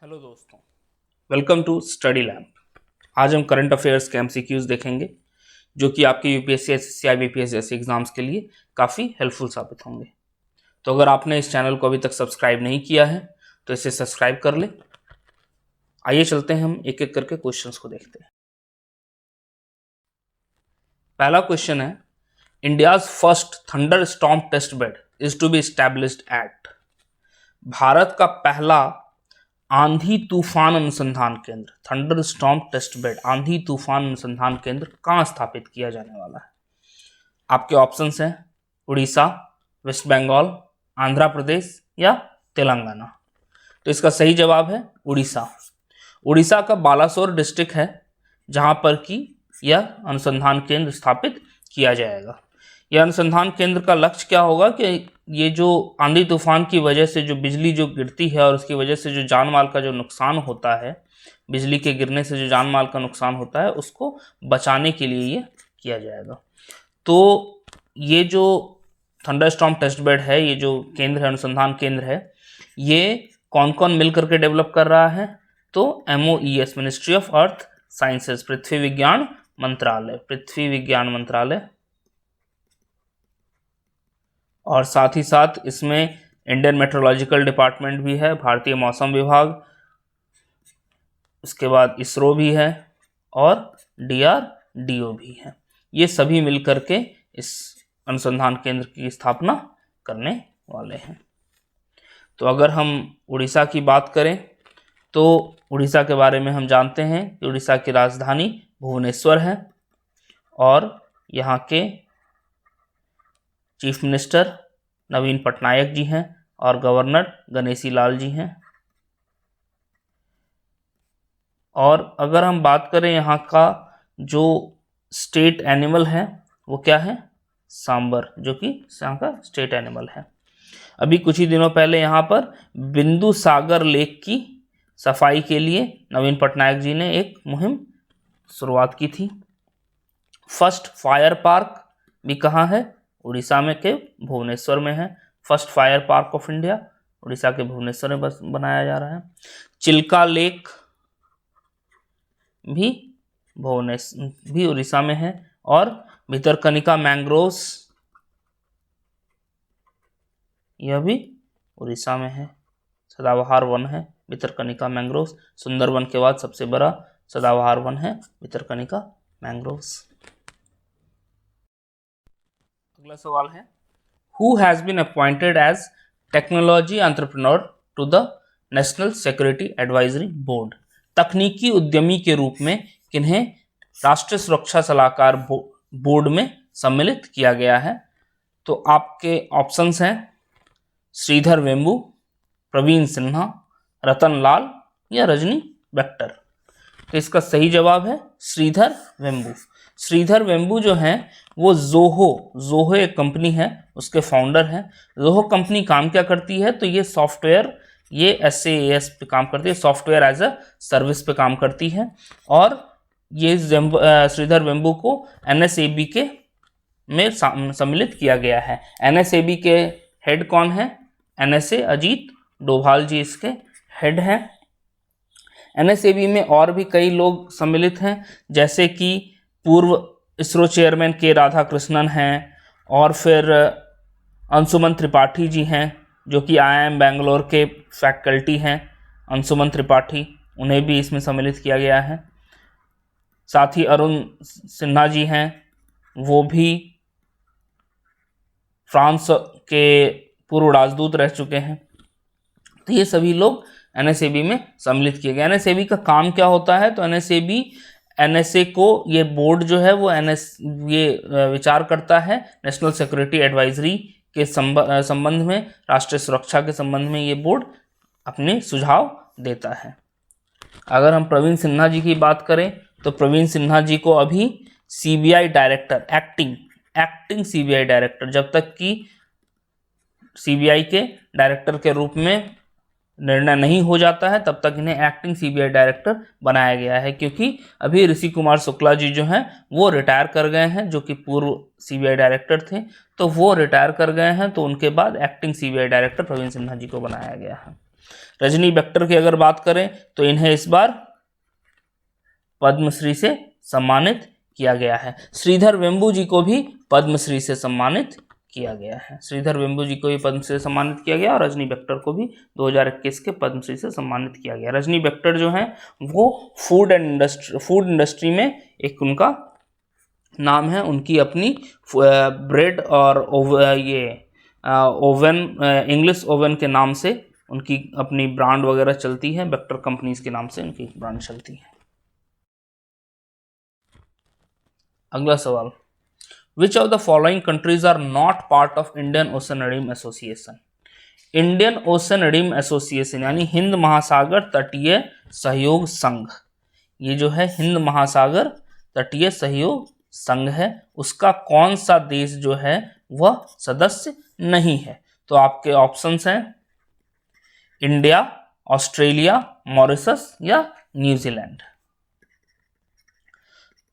Hello दोस्तों, welcome to study lab. आज हम करंट अफेयर्स के एमसीक्यूज देखेंगे जो कि आपके यूपीएससी, एसएससी, आईबीपीएस जैसे एग्जाम्स के लिए काफ़ी हेल्पफुल साबित होंगे। तो अगर आपने इस चैनल को अभी तक सब्सक्राइब नहीं किया है तो इसे सब्सक्राइब कर ले। आइए चलते हैं, हम एक एक करके क्वेश्चंस को देखते हैं। पहला क्वेश्चन है, India's first thunderstorm test bed is to be established at. Bharat का पहला आंधी तूफान अनुसंधान केंद्र, थंडर स्टॉर्म टेस्ट बेड, आंधी तूफान अनुसंधान केंद्र कहाँ स्थापित किया जाने वाला है? आपके ऑप्शंस हैं उड़ीसा, वेस्ट बंगाल, आंध्र प्रदेश या तेलंगाना। तो इसका सही जवाब है उड़ीसा। उड़ीसा का बालासोर डिस्ट्रिक्ट है जहां पर कि यह अनुसंधान केंद्र स्थापित किया जाएगा। यह अनुसंधान केंद्र का लक्ष्य क्या होगा कि ये जो आंधी तूफान की वजह से जो बिजली जो गिरती है और उसकी वजह से जो जान माल का जो नुकसान होता है, बिजली के गिरने से जो जान माल का नुकसान होता है, उसको बचाने के लिए ये किया जाएगा। तो ये जो थंडरस्टॉर्म टेस्ट बेड है, ये जो केंद्र है, अनुसंधान केंद्र है, ये कौन कौन मिल करके डेवलप कर रहा है? तो MOES, ministry of earth sciences, पृथ्वी विज्ञान मंत्रालय, पृथ्वी विज्ञान मंत्रालय, और साथ ही साथ इसमें इंडियन मेट्रोलॉजिकल डिपार्टमेंट भी है, भारतीय मौसम विभाग, उसके बाद इसरो भी है और DRDO भी है। ये सभी मिलकर के इस अनुसंधान केंद्र की स्थापना करने वाले हैं। तो अगर हम उड़ीसा की बात करें तो उड़ीसा के बारे में हम जानते हैं कि उड़ीसा की राजधानी भुवनेश्वर है और यहाँ के चीफ मिनिस्टर नवीन पटनायक जी हैं और गवर्नर गणेशी लाल जी हैं। और अगर हम बात करें यहाँ का जो स्टेट एनिमल है वो क्या है? सांबर, जो कि यहाँ का स्टेट एनिमल है। अभी कुछ ही दिनों पहले यहाँ पर बिंदु सागर लेक की सफाई के लिए नवीन पटनायक जी ने एक मुहिम शुरुआत की थी। फर्स्ट फायर पार्क भी कहाँ है? उड़ीसा में के भुवनेश्वर में है। First fire park of India Orissa के भुवनेश्वर में बनाया जा रहा है। चिल्का लेक भी उड़ीसा में है और भितरकनिका मैंग्रोव्स, यह भी उड़ीसा में है। सदाबहार वन है भितरकनिका मैंग्रोव्स। सुंदरवन के बाद सबसे बड़ा सदाबहार वन है भितरकनिका मैंग्रोव्स। अगला सवाल है, who has been appointed as technology entrepreneur to the national security advisory board. तकनीकी उद्यमी के रूप में किन्हें राष्ट्रीय सुरक्षा सलाहकार बोर्ड में सम्मिलित किया गया है? तो आपके ऑप्शंस हैं श्रीधर वेम्बू, प्रवीण सिन्हा, रतन लाल या रजनी बेक्टर। तो इसका सही जवाब है श्रीधर वेम्बू। श्रीधर वेम्बू जो हैं वो जोहो एक कंपनी है, उसके फाउंडर हैं। जोहो कंपनी काम क्या करती है? तो ये सॉफ्टवेयर, ये SaaS पे काम करती है, सॉफ्टवेयर एज अ सर्विस पे काम करती है। और ये श्रीधर वेम्बू को NSAB के में सम्मिलित किया गया है। NSAB के हेड कौन है? NSA अजीत डोभाल जी इसके हेड हैं। NSAB में और भी कई लोग सम्मिलित हैं, जैसे कि पूर्व इसरो चेयरमैन के राधाकृष्णन हैं, और फिर अंशुमन त्रिपाठी जी हैं जो कि IIM बेंगलोर के फैकल्टी हैं। अंशुमन त्रिपाठी, उन्हें भी इसमें सम्मिलित किया गया है। साथ ही अरुण सिन्हा जी हैं, वो भी फ्रांस के पूर्व राजदूत रह चुके हैं। तो ये सभी लोग NSAB में सम्मिलित किए गए। NSAB का काम क्या होता है? तो NSA को ये बोर्ड जो है वो ये विचार करता है नेशनल सिक्योरिटी एडवाइजरी के संबंध में, राष्ट्रीय सुरक्षा के संबंध में ये बोर्ड अपने सुझाव देता है। अगर हम प्रवीण सिन्हा जी की बात करें तो प्रवीण सिन्हा जी को अभी CBI director, acting CBI director, जब तक कि CBI के डायरेक्टर के रूप में निर्णय नहीं हो जाता है तब तक इन्हें एक्टिंग CBI डायरेक्टर बनाया गया है, क्योंकि अभी ऋषि कुमार शुक्ला जी जो हैं वो रिटायर कर गए हैं, जो कि पूर्व CBI डायरेक्टर थे। तो वो रिटायर कर गए हैं, तो उनके बाद acting CBI director Praveen Sinha ji को बनाया गया है। रजनी बख्तर की अगर बात करें तो इन्हें इस बार पद्मश्री से सम्मानित किया गया है। श्रीधर वेम्बू जी को भी पद्मश्री से सम्मानित किया गया है। श्रीधर वेम्बू जी को भी पद्मश्री से सम्मानित किया गया और रजनी बख्तर को भी 2021 के पद्मश्री से सम्मानित किया गया। रजनी बख्तर जो है वो फूड इंडस्ट्री में एक उनका नाम है, उनकी अपनी ब्रेड और ओवन इंग्लिश ओवन के नाम से उनकी अपनी ब्रांड वगैरह चलती है, बख्तर कंपनीज के नाम से उनकी ब्रांड चलती है। अगला सवाल, which of the following countries are not part of Indian ocean rim association? Indian ocean rim association यानी हिंद महासागर तटीय सहयोग संघ, ये जो है हिंद महासागर तटीय सहयोग संघ है, उसका कौन सा देश जो है वह सदस्य नहीं है? तो आपके ऑप्शंस हैं इंडिया, ऑस्ट्रेलिया, मॉरिशस या न्यूजीलैंड।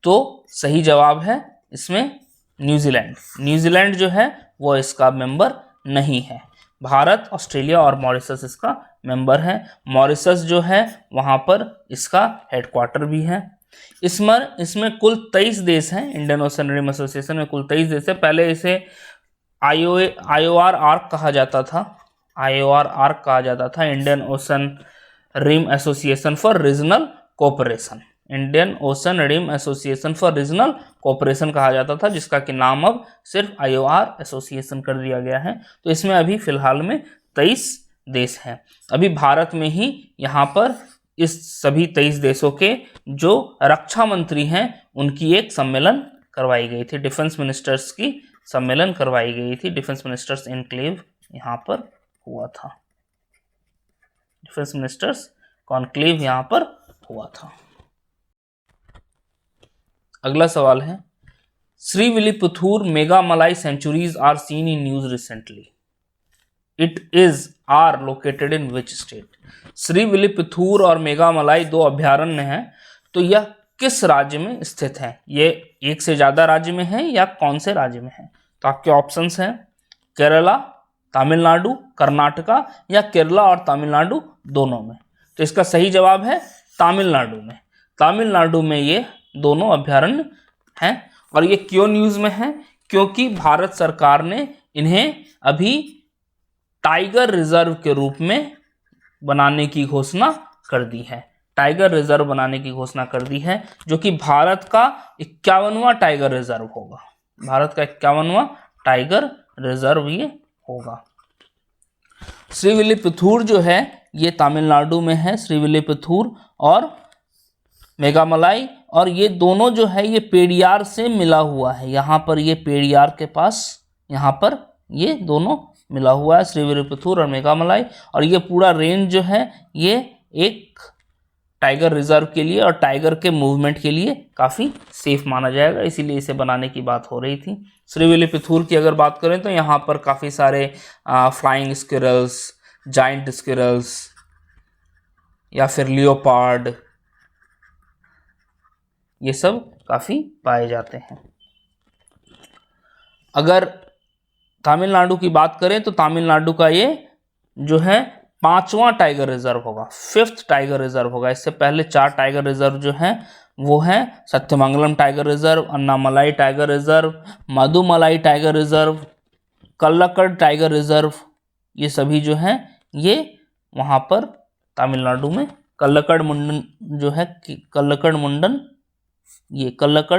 तो सही जवाब है इसमें न्यूजीलैंड। न्यूजीलैंड जो है वो इसका मेंबर नहीं है। भारत, ऑस्ट्रेलिया और मॉरिशस इसका मेंबर है। मॉरिशस जो है वहाँ पर इसका हेडक्वार्टर भी है। इसमें कुल 23 देश हैं। इंडियन ओशन रिम एसोसिएशन में कुल 23 देश है। पहले इसे IOR आर्क कहा जाता था। IOR आर्क कहा जाता था, Indian ocean rim association for regional cooperation. Indian ocean rim association for regional cooperation कहा जाता था, जिसका कि नाम अब सिर्फ IOR एसोसिएशन कर दिया गया है। तो इसमें अभी फिलहाल में 23 देश हैं। अभी भारत में ही यहाँ पर इस सभी 23 देशों के जो रक्षा मंत्री हैं उनकी एक सम्मेलन करवाई गई थी, डिफेंस मिनिस्टर्स की सम्मेलन करवाई गई थी। डिफेंस मिनिस्टर्स एनक्लेव यहाँ पर हुआ था, डिफेंस मिनिस्टर्स कॉन्क्लेव यहाँ पर हुआ था। अगला सवाल है, Srivilliputhur Megamalai sanctuaries are seen in news recently, it is are located in which state? Srivilliputhur और मेगा मलाई दो अभ्यारण्य हैं, तो यह किस राज्य में स्थित है? ये एक से ज्यादा राज्य में है या कौन से राज्य में है? तो आपके ऑप्शंस हैं केरला, तमिलनाडु, कर्नाटका या केरला और तमिलनाडु दोनों में। तो इसका सही जवाब है तमिलनाडु में। तमिलनाडु में ये दोनों अभ्यारण्य हैं। और ये क्यों न्यूज में है? क्योंकि भारत सरकार ने इन्हें अभी टाइगर रिजर्व के रूप में बनाने की घोषणा कर दी है। टाइगर रिजर्व बनाने की घोषणा कर दी है, जो कि भारत का 51वां टाइगर रिजर्व होगा। भारत का 51वां टाइगर रिजर्व ये होगा। श्रीविल्लीपुथूर जो है ये तमिलनाडु में है, श्रीविल्लीपुथूर और मेघामलाई, और ये दोनों जो है ये पेरियार से मिला हुआ है। यहाँ पर ये पेरियार के पास यहाँ पर ये दोनों मिला हुआ है, श्रीविल्लीपुथूर और मेघामलाई। और ये पूरा रेंज जो है ये एक टाइगर रिजर्व के लिए और टाइगर के मूवमेंट के लिए काफ़ी सेफ माना जाएगा, इसीलिए इसे बनाने की बात हो रही थी। श्रीविल्लीपुथूर की अगर बात करें तो यहाँ पर काफ़ी सारे फ्लाइंग स्क्विरल्स, जाइंट स्क्विरल्स या फिर लियोपार्ड, ये सब काफ़ी पाए जाते हैं। अगर तमिलनाडु की बात करें तो तमिलनाडु का ये जो है 5वां टाइगर रिजर्व होगा, 5th टाइगर रिजर्व होगा। इससे पहले 4 टाइगर रिजर्व जो हैं वो हैं Sathyamangalam tiger reserve, Anamalai tiger reserve, Mudumalai tiger reserve, Kalakkad tiger reserve. ये सभी जो हैं ये वहाँ पर तमिलनाडु में कल्लक्कड़ मुंडन जो है, कल्लक्कड़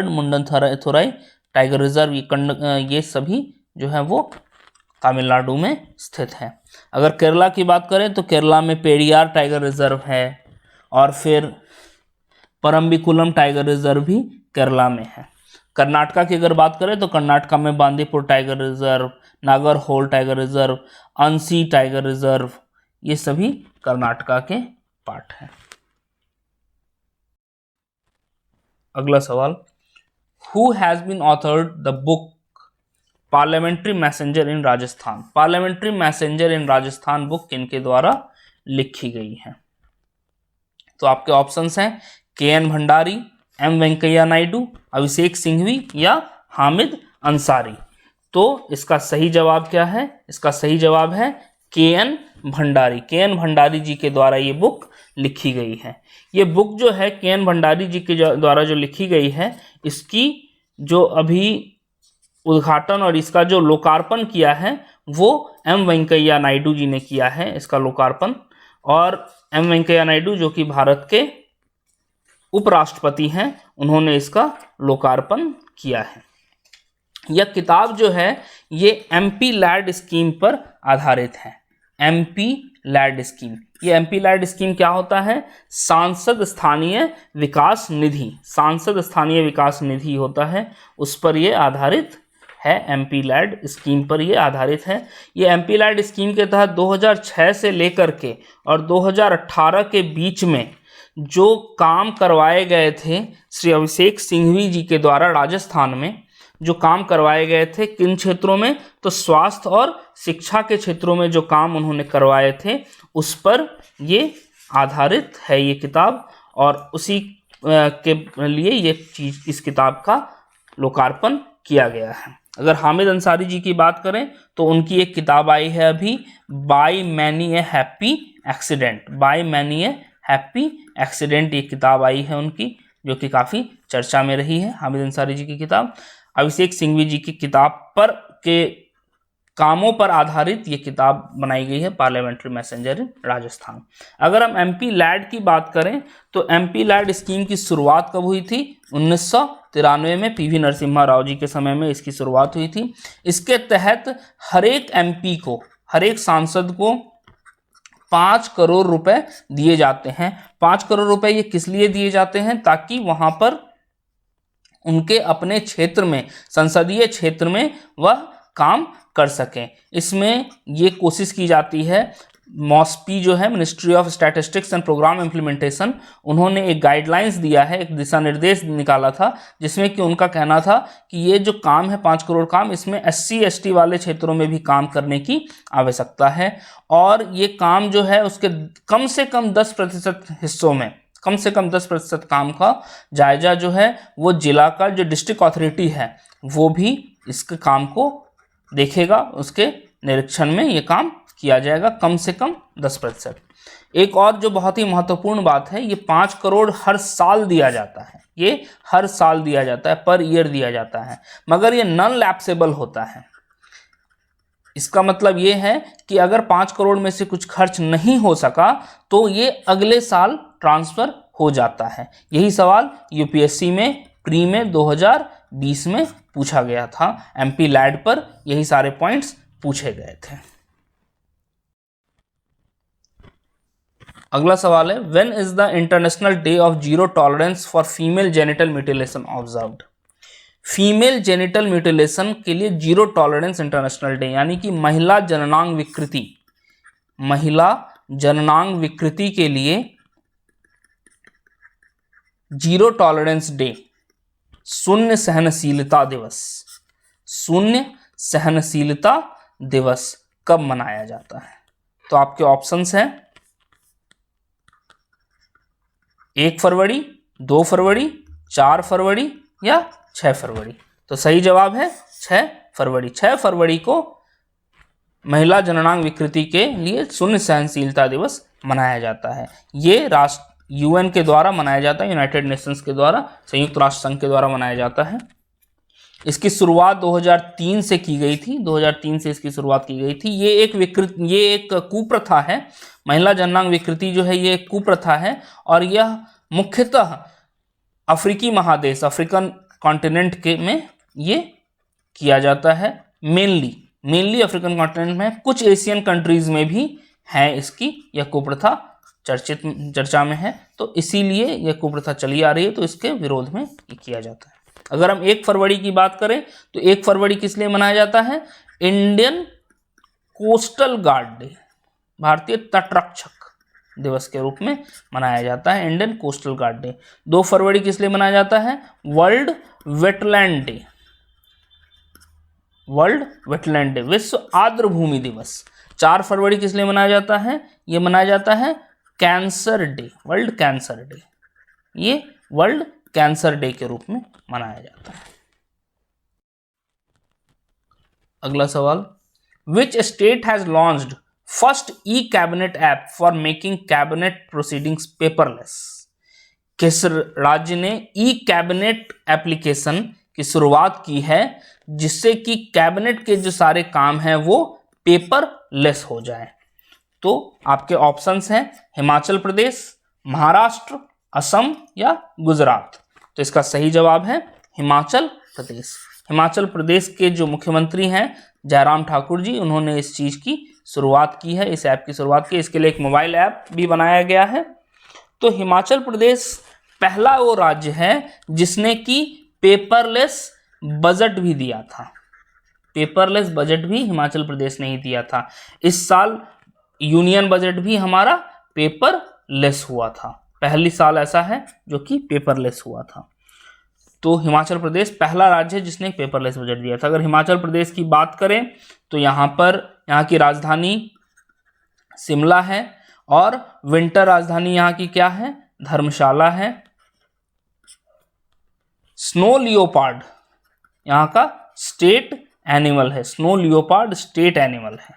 मुंडन थोराई टाइगर रिजर्व, ये सभी जो है वो तमिलनाडु में स्थित है। अगर केरला की बात करें तो केरला में पेरियार टाइगर रिजर्व है, और फिर परम्बिकुलम टाइगर रिजर्व भी केरला में है। कर्नाटका की अगर बात करें तो कर्नाटका में Bandipur tiger reserve, Nagarhole tiger reserve, Anshi tiger reserve, ये सभी कर्नाटका के पार्ट हैं। अगला सवाल, who has been authored the book parliamentary messenger in Rajasthan? Parliamentary messenger in Rajasthan book किनके द्वारा लिखी गई है? तो आपके ऑप्शंस हैं KN भंडारी, M वेंकैया नायडू, अभिषेक सिंघवी या हामिद अंसारी। तो इसका सही जवाब क्या है? इसका सही जवाब है KN भंडारी, के.एन. भंडारी जी के द्वारा ये बुक लिखी गई है। ये बुक जो है के.एन. भंडारी जी के द्वारा जो लिखी गई है, इसकी जो अभी उद्घाटन और इसका जो लोकार्पण किया है वो एम वेंकैया नायडू जी ने किया है इसका लोकार्पण। और एम वेंकैया नायडू जो कि भारत के उपराष्ट्रपति हैं, उन्होंने इसका लोकार्पण किया है। यह किताब जो है ये एमपी लैड स्कीम पर आधारित है। एमपी लैड स्कीम, ये एमपी लैड स्कीम क्या होता है? सांसद स्थानीय विकास निधि, सांसद स्थानीय विकास निधि होता है, उस पर ये आधारित है। एमपी लैड स्कीम पर ये आधारित है। ये एमपी लैड स्कीम के तहत 2006 से लेकर के और 2018 के बीच में जो काम करवाए गए थे श्री अभिषेक सिंघवी जी के द्वारा राजस्थान में, जो काम करवाए गए थे किन क्षेत्रों में? तो स्वास्थ्य और शिक्षा के क्षेत्रों में जो काम उन्होंने करवाए थे उस पर ये आधारित है ये किताब, और उसी के लिए ये चीज, इस किताब का लोकार्पण किया गया है। अगर हामिद अंसारी जी की बात करें तो उनकी एक किताब आई है अभी, by many a happy accident, by many a happy accident, ये किताब आई है उनकी, जो कि काफ़ी चर्चा में रही है। हामिद अंसारी जी की किताब अभिषेक सिंघवी जी की किताब पर के कामों पर आधारित ये किताब बनाई गई है, पार्लियामेंट्री मैसेंजर इन राजस्थान। अगर हम एमपी लैड की बात करें तो एमपी लैड स्कीम की शुरुआत कब हुई थी? 1993 में पीवी नरसिम्हा राव जी के समय में इसकी शुरुआत हुई थी। इसके तहत हर एक एमपी को, हर एक सांसद को 5 करोड़ रुपए दिए जाते हैं। 5 करोड़ रुपए ये किस लिए दिए जाते हैं? ताकि वहां पर उनके अपने क्षेत्र में, संसदीय क्षेत्र में वह काम कर सकें। इसमें ये कोशिश की जाती है, मॉस्पी जो है ministry of statistics and programme implementation, उन्होंने एक गाइडलाइंस दिया है, एक दिशा निर्देश निकाला था, जिसमें कि उनका कहना था कि ये जो काम है 5 करोड़ काम, इसमें SC/ST वाले क्षेत्रों में भी काम करने की आवश्यकता है। और ये काम जो है उसके कम से कम 10% हिस्सों में, कम से कम 10% काम का जायजा जो है वो जिला का जो डिस्ट्रिक्ट अथॉरिटी है वो भी इसके काम को देखेगा, उसके निरीक्षण में ये काम किया जाएगा, कम से कम 10%। एक और जो बहुत ही महत्वपूर्ण बात है, ये 5 करोड़ हर साल दिया जाता है, ये हर साल दिया जाता है, पर ईयर दिया जाता है, मगर ये नॉन लैप्सेबल होता है। इसका मतलब ये है कि अगर 5 करोड़ में से कुछ खर्च नहीं हो सका तो ये अगले साल ट्रांसफर हो जाता है। यही सवाल यूपीएससी में प्री में 2020 में पूछा गया था। एमपी लैड पर यही सारे पॉइंट्स पूछे गए थे। अगला सवाल है, when is the international day of zero tolerance for female genital mutilation observed? Female genital mutilation के लिए जीरो टॉलरेंस इंटरनेशनल डे, यानी कि महिला जननांग विकृति, महिला जननांग विकृति के लिए जीरो टॉलरेंस डे, शून्य सहनशीलता दिवस, शून्य सहनशीलता दिवस कब मनाया जाता है? तो आपके ऑप्शंस हैं 1 फरवरी, 2 फरवरी, 4 फरवरी या 6 फरवरी। तो सही जवाब है 6 फरवरी। 6 फरवरी को महिला जननांग विकृति के लिए शून्य सहनशीलता दिवस मनाया जाता है। ये राष्ट्र यूएन के द्वारा मनाया जाता है, यूनाइटेड नेशंस के द्वारा, संयुक्त राष्ट्र संघ के द्वारा मनाया जाता है। इसकी शुरुआत 2003 से की गई थी, 2003 से इसकी शुरुआत की गई थी। ये एक कुप्रथा है, महिला जननांग विकृति जो है ये एक कुप्रथा है, और यह मुख्यतः अफ्रीकी महादेश, अफ्रीकन कॉन्टिनेंट के में ये किया जाता है। मेनली अफ्रीकन कॉन्टिनेंट में, कुछ एशियन कंट्रीज में भी है इसकी यह कुप्रथा चर्चा में है, तो इसीलिए यह कुप्रथा चली आ रही है, तो इसके विरोध में ये किया जाता है। अगर हम 1 फरवरी की बात करें तो 1 फरवरी किस लिए मनाया जाता है? इंडियन कोस्टल गार्ड डे, भारतीय तटरक्षक दिवस के रूप में मनाया जाता है, इंडियन कोस्टल गार्ड डे। 2 फरवरी किस लिए मनाया जाता है? World wetland day, world wetland day, विश्व आर्द्र भूमि दिवस। 4 फरवरी किस लिए मनाया जाता है? ये मनाया जाता है cancer day, world cancer day, ये वर्ल्ड कैंसर डे के रूप में मनाया जाता है। अगला सवाल, which state has launched first e cabinet app for making cabinet proceedings paperless? किस राज्य ने ई कैबिनेट एप्लीकेशन की शुरुआत की है जिससे कि कैबिनेट के जो सारे काम हैं वो पेपरलेस हो जाए? तो आपके ऑप्शंस हैं हिमाचल प्रदेश, महाराष्ट्र, असम या गुजरात। तो इसका सही जवाब है हिमाचल प्रदेश। हिमाचल प्रदेश के जो मुख्यमंत्री हैं जयराम ठाकुर जी, उन्होंने इस चीज की शुरुआत की है, इस ऐप की शुरुआत की। इसके लिए एक मोबाइल ऐप भी बनाया गया है। तो हिमाचल प्रदेश पहला वो राज्य है जिसने कि पेपरलेस बजट भी दिया था। पेपरलेस बजट भी हिमाचल प्रदेश ने ही दिया था। इस साल यूनियन बजट भी हमारा पेपरलेस हुआ था। पहली साल ऐसा है जो कि पेपरलेस हुआ था। तो हिमाचल प्रदेश पहला राज्य है जिसने पेपरलेस बजट दिया था। अगर हिमाचल प्रदेश की बात करें तो यहाँ की राजधानी शिमला है और विंटर राजधानी यहाँ की क्या है? धर्मशाला है। स्नो लियोपार्ड यहाँ का स्टेट एनिमल है। स्नो लियोपार्ड स्टेट एनिमल है।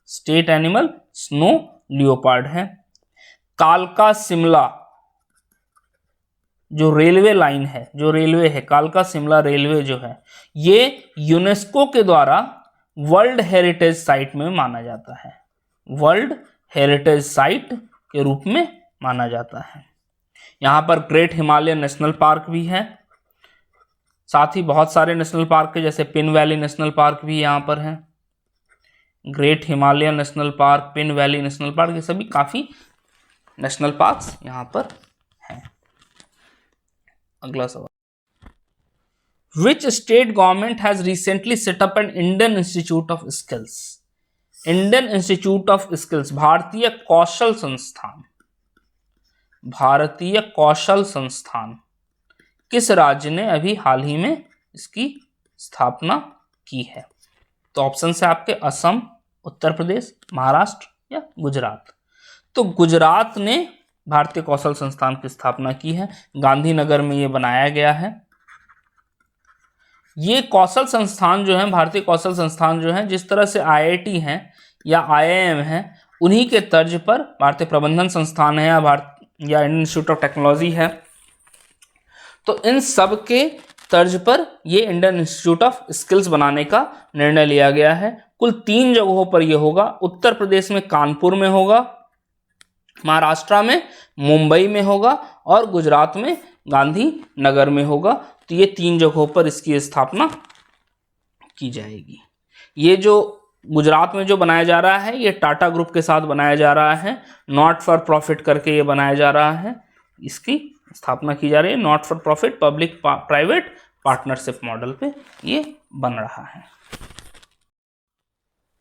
स्टेट एनिमल स्नो लियोपार्ड है। कालका शिमला जो रेलवे लाइन है, जो रेलवे है, कालका शिमला रेलवे जो है, ये यूनेस्को के द्वारा वर्ल्ड हेरिटेज साइट में माना जाता है। वर्ल्ड हेरिटेज साइट के रूप में माना जाता है। यहाँ पर ग्रेट हिमालयन नेशनल पार्क भी है। साथ ही बहुत सारे नेशनल पार्क है, जैसे पिन वैली नेशनल पार्क भी यहाँ पर है। Great Himalayan national park, pin valley national park, ये सभी काफी नेशनल पार्क्स यहाँ पर हैं। अगला सवाल, which state government has recently set up an Indian institute of skills? Indian institute of skills, भारतीय कौशल संस्थान, भारतीय कौशल संस्थान किस राज्य ने अभी हाल ही में इसकी स्थापना की है? तो ऑप्शन है आपके असम, उत्तर प्रदेश, महाराष्ट्र या गुजरात। तो गुजरात ने भारतीय कौशल संस्थान की स्थापना की है। गांधीनगर में ये बनाया गया है। ये कौशल संस्थान जो है, भारतीय कौशल संस्थान जो है, जिस तरह से आईआईटी हैं या आईआईएम हैं, उन्हीं के तर्ज पर भारतीय प्रबंधन संस्थान है या इंडियन इंस्टीट्यूट ऑफ टेक्नोलॉजी है। तो इन सब के तर्ज पर ये इंडियन इंस्टीट्यूट ऑफ स्किल्स बनाने का निर्णय लिया गया है। कुल 3 जगहों पर यह होगा। उत्तर प्रदेश में कानपुर में होगा, महाराष्ट्र में मुंबई में होगा और गुजरात में गांधीनगर में होगा। तो ये 3 जगहों पर इसकी स्थापना की जाएगी। ये जो गुजरात में जो बनाया जा रहा है, ये टाटा ग्रुप के साथ बनाया जा रहा है। नॉट फॉर प्रॉफिट करके ये बनाया जा रहा है। इसकी स्थापना की जा रही है। Not for profit public private partnership model पे ये बन रहा है।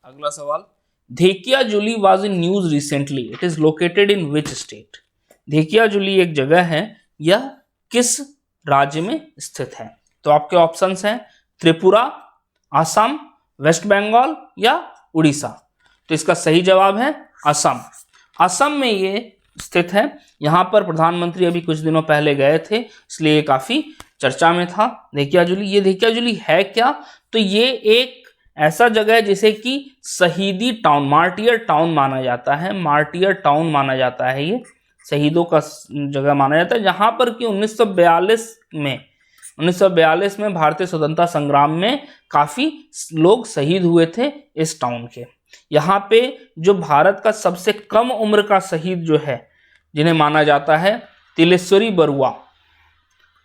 अगला सवाल, Dhekiajuli was in news recently, it is located in which state? Dhekiajuli एक जगह है, यह किस राज्य में स्थित है? तो आपके ऑप्शंस हैं त्रिपुरा, असम, वेस्ट बंगाल या उड़ीसा। तो इसका सही जवाब है असम। असम में ये स्थित है। यहाँ पर प्रधानमंत्री अभी कुछ दिनों पहले गए थे, इसलिए काफी चर्चा में था धेकियाजुली। ये धेकियाजुली है क्या? तो ये एक ऐसा जगह है जिसे कि शहीदी टाउन, मार्टियर टाउन माना जाता है। मार्टियर टाउन माना जाता है, ये शहीदों का जगह माना जाता है, जहां पर कि 1942 में भारतीय स्वतंत्रता संग्राम में काफी लोग शहीद हुए थे इस टाउन के। यहाँ पे जो भारत का सबसे कम उम्र का शहीद जो है, जिन्हें माना जाता है तिलेश्वरी बरुआ,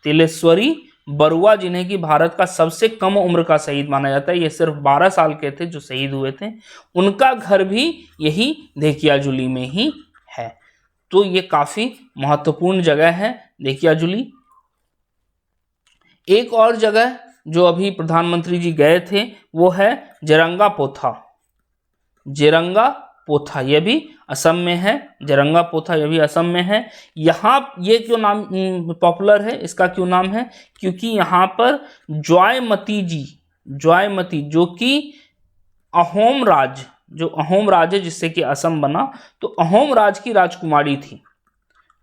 तिलेश्वरी बरुआ, जिन्हें कि भारत का सबसे कम उम्र का शहीद माना जाता है, ये सिर्फ 12 साल के थे जो शहीद हुए थे। उनका घर भी यही धेकियाजुली में ही है। तो ये काफी महत्वपूर्ण जगह है धेकियाजुली। एक और जगह जो अभी प्रधानमंत्री जी गए थे वो है जेरंगा पोथा। जेरंगा पोथा ये भी असम में है। जेरंगा पोथा ये भी असम में है। यहाँ ये क्यों नाम पॉपुलर है, इसका क्यों नाम है? क्योंकि यहाँ पर जॉयमती जी, जॉयमती जो कि अहोम राज, जो अहोम राज है जिससे कि असम बना, तो अहोम राज की राजकुमारी थी।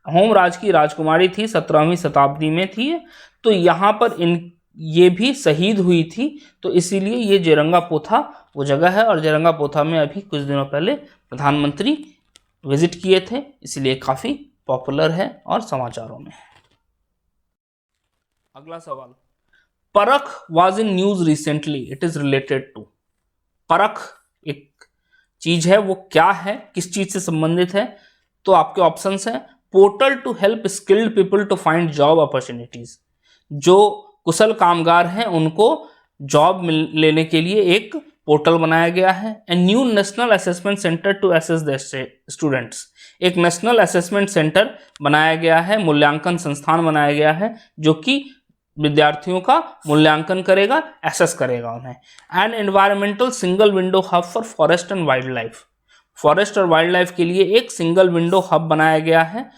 अहोम राज की राजकुमारी थी, 17वीं शताब्दी में थी। तो यहाँ पर इन ये भी शहीद हुई थी, तो इसीलिए ये जेरंगापोथा वो जगह है, और जेरंगापोथा में अभी कुछ दिनों पहले प्रधानमंत्री विजिट किए थे, इसलिए काफ़ी पॉपुलर है और समाचारों में है। अगला सवाल, Parakh was in news recently, it is related to. Parakh एक चीज है, वो क्या है, किस चीज से संबंधित है? तो आपके ऑप्शंस हैं, portal to help skilled people to find job opportunities, जो कुशल कामगार हैं उनको जॉब लेने के लिए एक पोर्टल बनाया गया है। A new national assessment centre to assess the students, एक नेशनल असेसमेंट सेंटर बनाया गया है, मूल्यांकन संस्थान बनाया गया है जो कि विद्यार्थियों का मूल्यांकन करेगा, एसेस करेगा उन्हें। And environmental single window hub for forest and wild life, forest और वाइल्ड लाइफ के लिए एक सिंगल विंडो हब बनाया गया है।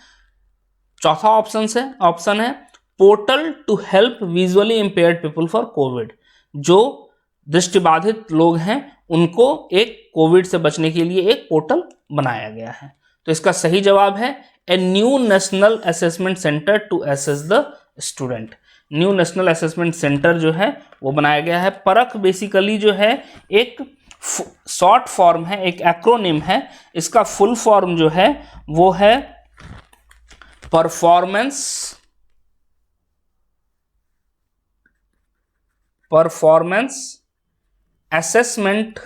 चौथा ऑप्शन है portal to help visually impaired people for covid, जो दृष्टिबाधित लोग हैं उनको एक कोविड से बचने के लिए एक पोर्टल बनाया गया है। तो इसका सही जवाब है a new national assessment centre to assess the student. New national assessment centre जो है वो बनाया गया है। परख बेसिकली जो है एक शॉर्ट फॉर्म है, एक एक्रोनिम है। इसका फुल फॉर्म जो है वो है performance assessment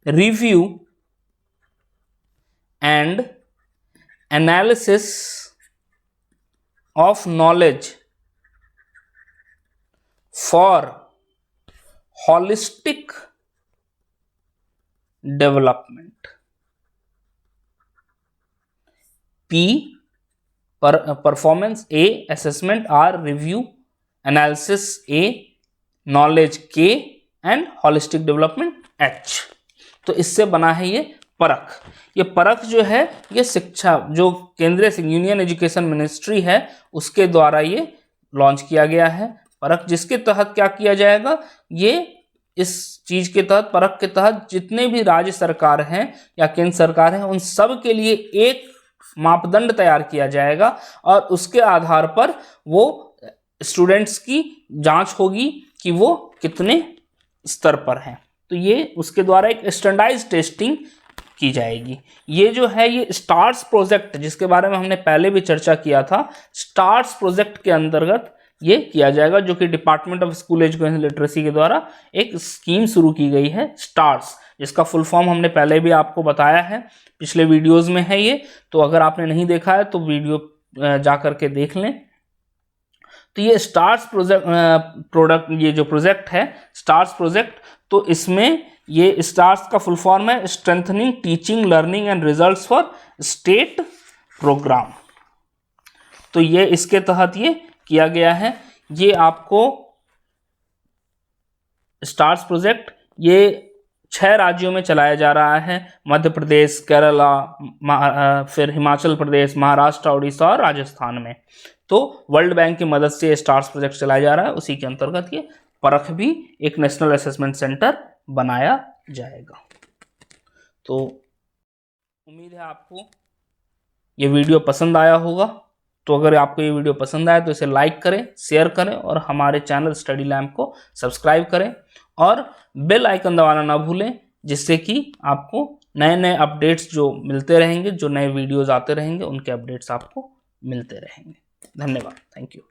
review and analysis of knowledge for holistic development। P performance A, assessment R, review analysis A, knowledge K and holistic development H। तो इससे बना है ये परख। ये परख जो है ये शिक्षा, जो केंद्रीय यूनियन एजुकेशन मिनिस्ट्री है उसके द्वारा ये लॉन्च किया गया है परख, जिसके तहत क्या किया जाएगा, ये इस चीज के तहत, परख के तहत जितने भी राज्य सरकार हैं या केंद्र सरकार है उन सब के लिए एक मापदंड तैयार किया जाएगा और उसके आधार पर वो स्टूडेंट्स की जांच होगी कि वो कितने स्तर पर हैं। तो ये उसके द्वारा एक स्टैंडर्डाइज्ड टेस्टिंग की जाएगी। ये जो है ये स्टार्स प्रोजेक्ट, जिसके बारे में हमने पहले भी चर्चा किया था, स्टार्स प्रोजेक्ट के अंतर्गत ये किया जाएगा, जो कि department of school education literacy के द्वारा एक स्कीम शुरू की गई है स्टार्स, जिसका फुल फॉर्म हमने पहले भी आपको बताया है, पिछले वीडियोज में है ये। तो अगर आपने नहीं देखा है तो वीडियो जा करके देख लें। तो ये स्टार्स ये जो प्रोजेक्ट है स्टार्स प्रोजेक्ट, तो इसमें ये स्टार्स का फुल फॉर्म है strengthening teaching learning and results for state programme. तो ये इसके तहत ये किया गया है। ये आपको स्टार्स प्रोजेक्ट ये 6 राज्यों में चलाया जा रहा है, मध्य प्रदेश, केरला, फिर हिमाचल प्रदेश, महाराष्ट्र, उड़ीसा और राजस्थान में। तो वर्ल्ड बैंक की मदद से स्टार्स प्रोजेक्ट चलाया जा रहा है, उसी के अंतर्गत ये परख भी एक नेशनल असेसमेंट सेंटर बनाया जाएगा। तो उम्मीद है आपको ये वीडियो पसंद आया होगा। तो अगर आपको ये वीडियो पसंद आया तो इसे लाइक करें, शेयर करें और हमारे चैनल स्टडी लैम्प को सब्सक्राइब करें और बेल आइकन दबाना ना भूलें, जिससे कि आपको नए नए अपडेट्स जो मिलते रहेंगे, जो नए वीडियोस आते रहेंगे, उनके अपडेट्स आपको मिलते रहेंगे। धन्यवाद, थैंक यू।